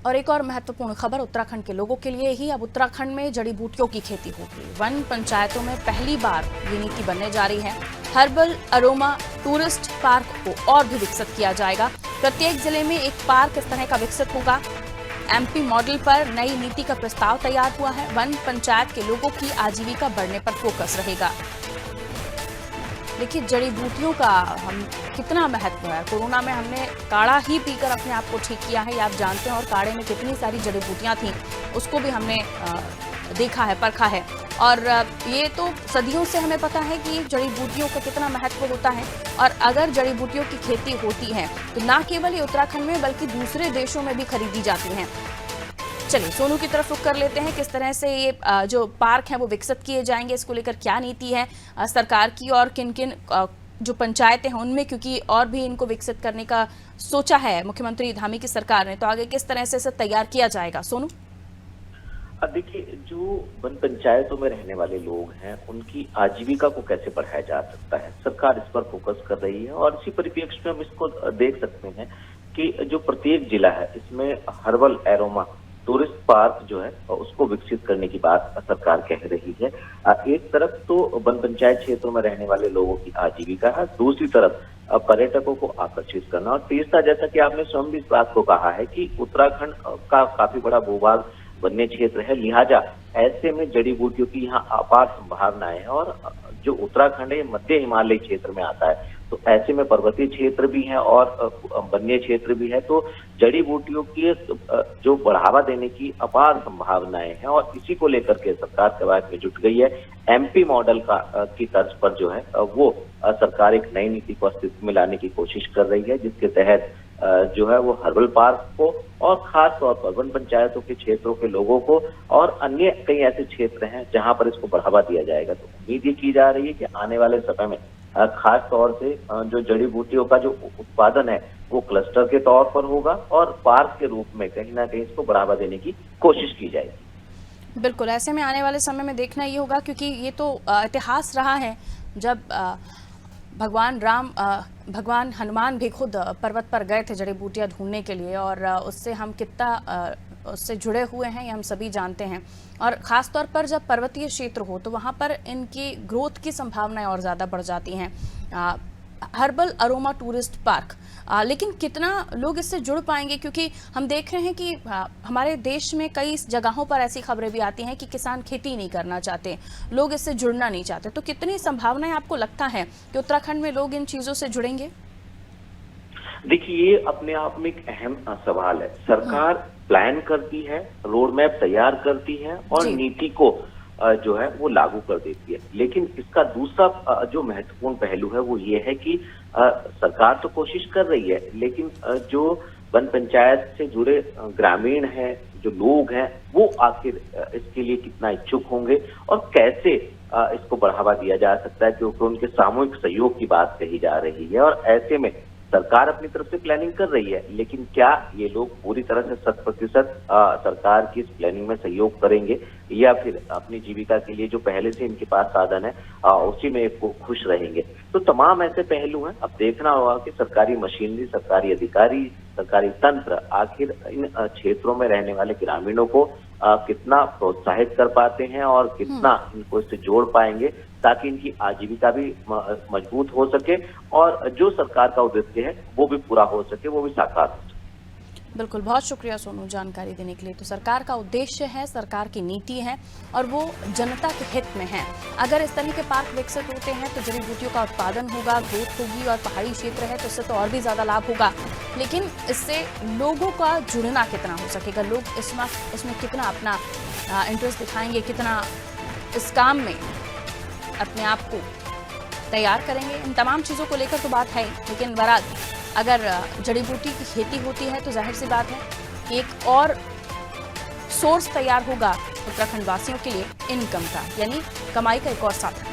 और एक और महत्वपूर्ण खबर उत्तराखंड के लोगों के लिए ही। अब उत्तराखंड में जड़ी बूटियों की खेती होगी। वन पंचायतों में पहली बार ये नीति बनने जा रही है। हर्बल अरोमा टूरिस्ट पार्क को और भी विकसित किया जाएगा। प्रत्येक जिले में एक पार्क इस तरह का विकसित होगा। एमपी मॉडल पर नई नीति का प्रस्ताव तैयार हुआ है। वन पंचायत के लोगों की आजीविका बढ़ने पर फोकस रहेगा। देखिए, जड़ी बूटियों का हम कितना महत्व है। कोरोना में हमने काढ़ा ही पीकर अपने आप को ठीक किया है, ये आप जानते हैं। और काढ़े में कितनी सारी जड़ी बूटियां थीं, उसको भी हमने देखा है, परखा है। और ये तो सदियों से हमें पता है कि जड़ी बूटियों का कितना महत्व होता है। और अगर जड़ी बूटियों की खेती होती है तो न केवल ये उत्तराखंड में बल्कि दूसरे देशों में भी खरीदी जाती हैं। चलिए सोनू की तरफ रुख कर लेते हैं। किस तरह से ये जो पार्क हैं वो विकसित किए जाएंगे, इसको लेकर क्या नीति है सरकार की, और किन किन जो पंचायतें हैं उनमें, क्योंकि और भी इनको विकसित करने का सोचा है मुख्यमंत्री धामी की सरकार ने, तो आगे किस तरह से इसे तैयार किया जाएगा। सोनू, देखिए, जो वन पंचायतों में रहने वाले लोग हैं उनकी आजीविका को कैसे बढ़ाया जा सकता है, सरकार इस पर फोकस कर रही है। और इसी परिप्रेक्ष्य में हम इसको देख सकते हैं कि जो प्रत्येक जिला है इसमें हर्बल एरोमा टूरिस्ट पार्क जो है उसको विकसित करने की बात सरकार कह रही है। एक तरफ तो वन पंचायत क्षेत्रों में रहने वाले लोगों की आजीविका है, दूसरी तरफ पर्यटकों को आकर्षित करना, और तीसरा, जैसा कि आपने स्वयं भी इस बात को कहा है कि उत्तराखंड का काफी बड़ा भूभाग वन्य क्षेत्र है, लिहाजा ऐसे में जड़ी बूटियों की यहाँ अपार संभावनाएं हैं। और जो उत्तराखंड है मध्य हिमालय क्षेत्र में आता है, तो ऐसे में पर्वतीय क्षेत्र भी है और वन्य क्षेत्र भी है, तो जड़ी बूटियों की जो बढ़ावा देने की अपार संभावनाएं हैं। और इसी को लेकर के सरकार कवायद में जुट गई है। एमपी मॉडल का की तर्ज पर जो है वो सरकार एक नई नीति को अस्तित्व में लाने की कोशिश कर रही है, जिसके तहत जो है वो हर्बल पार्क को और खास तौर पर वन पंचायतों के क्षेत्रों के लोगों को और अन्य कई ऐसे क्षेत्र हैं जहां पर इसको बढ़ावा दिया जाएगा। तो उम्मीद ये की जा रही है कि आने वाले समय में खास तौर से जो जड़ी बूटियों का जो उत्पादन है वो क्लस्टर के तौर पर होगा और पार्क के रूप में कहीं ना कहीं इसको बढ़ावा देने की कोशिश की जाएगी। बिल्कुल, ऐसे में आने वाले समय में देखना ये होगा, क्योंकि ये तो इतिहास रहा है जब भगवान हनुमान भी खुद पर्वत पर गए थे जड़ी बूटियां ढूंढने के लिए, और उससे हम कितना उससे जुड़े हुए हैं ये हम सभी जानते हैं। और ख़ास तौर पर जब पर्वतीय क्षेत्र हो तो वहाँ पर इनकी ग्रोथ की संभावनाएं और ज़्यादा बढ़ जाती हैं। हर्बल अरोमा टूरिस्ट पार्क, लेकिन कितना लोग इससे जुड़ पाएंगे, क्योंकि हम देख रहे हैं कि हमारे देश में कई जगहों पर ऐसी खबरें भी आती हैं कि किसान खेती नहीं करना चाहते, लोग इससे जुड़ना नहीं चाहते। तो कितनी संभावनाएं आपको लगता है कि उत्तराखंड में लोग इन चीज़ों से जुड़ेंगे? देखिए, ये अपने आप में एक अहम सवाल है। सरकार प्लान करती है, रोड मैप तैयार करती है और नीति को जो है वो लागू कर देती है, लेकिन इसका दूसरा जो महत्वपूर्ण पहलू है वो ये है कि सरकार तो कोशिश कर रही है, लेकिन जो वन पंचायत से जुड़े ग्रामीण हैं, जो लोग हैं, वो आखिर इसके लिए कितना इच्छुक होंगे और कैसे इसको बढ़ावा दिया जा सकता है, क्योंकि उनके सामूहिक सहयोग की बात कही जा रही है। और ऐसे में सरकार अपनी तरफ से प्लानिंग कर रही है, लेकिन क्या ये लोग पूरी तरह से 100% सरकार की इस प्लानिंग में सहयोग करेंगे, या फिर अपनी जीविका के लिए जो पहले से इनके पास साधन है उसी में वो खुश रहेंगे। तो तमाम ऐसे पहलू हैं। अब देखना होगा कि सरकारी मशीनरी, सरकारी अधिकारी, सरकारी तंत्र आखिर इन क्षेत्रों में रहने वाले ग्रामीणों को कितना प्रोत्साहित कर पाते हैं और कितना इनको इससे जोड़ पाएंगे, ताकि इनकी आजीविका भी मजबूत हो सके और जो सरकार का उद्देश्य है वो भी पूरा हो सके, वो भी साकार हो सके। बिल्कुल, बहुत शुक्रिया सोनू जानकारी देने के लिए। तो सरकार का उद्देश्य है, सरकार की नीति है और वो जनता के हित में है। अगर इस तरह के पार्क विकसित होते हैं तो जड़ी बूटियों का उत्पादन होगा, ग्रोथ होगी, और पहाड़ी क्षेत्र है तो इससे तो और भी ज़्यादा लाभ होगा। लेकिन इससे लोगों का जुड़ना कितना हो सकेगा, लोग इसमें कितना अपना इंटरेस्ट दिखाएंगे, कितना इस काम में अपने आप को तैयार करेंगे, इन तमाम चीज़ों को लेकर तो बात है। लेकिन बहरहाल अगर जड़ी बूटी की खेती होती है तो जाहिर सी बात है कि एक और सोर्स तैयार होगा उत्तराखंड वासियों के लिए इनकम का, यानी कमाई का एक और साधन।